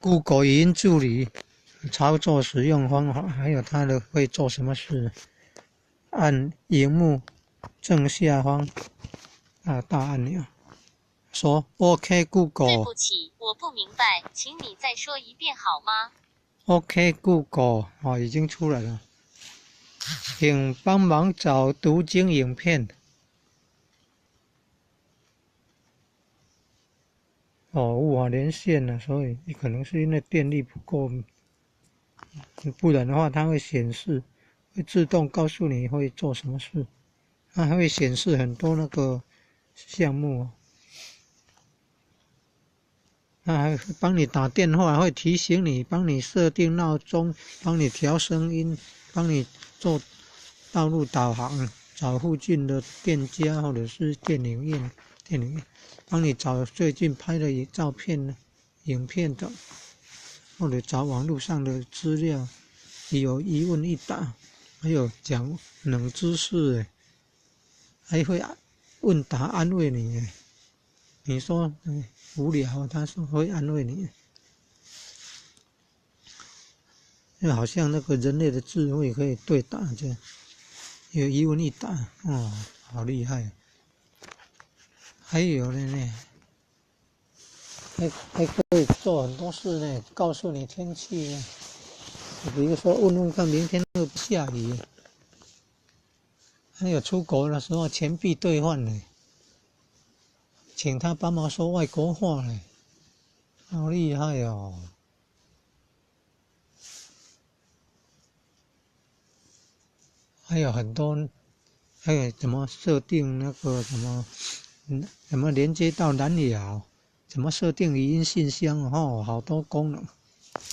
Google 语音助理操作使用方法，还有它的会做什么事。按萤幕正下方大按钮，说 OK 对 Google。不起，我不明白，请你再说一遍好吗？ OK Google 已经出来了，请帮忙找读经影片。无法连线了，所以可能是因为电力不够，不然的话它会显示，会自动告诉你会做什么事，它还会显示很多那个项目，它还会帮你打电话，会提醒你，帮你设定闹钟，帮你调声音，帮你做道路导航，找附近的店家或者是电影院，帮你找最近拍的照片、影片的，或者找网络上的资料，有一问一答，还有讲冷知识，还会问答安慰你。你说无聊，他说会安慰你，就好像那个人类的智慧可以对答这样，有一问一答，好厉害。还有呢，还可以做很多事呢，告诉你天气呢，比如说问看明天会不会下雨，还有出国的时候钱币兑换呢，请他帮忙说外国话呢，好厉害哦。还有很多，还有怎么设定那个什么连接到蓝牙，怎么设定语音信箱，好多功能。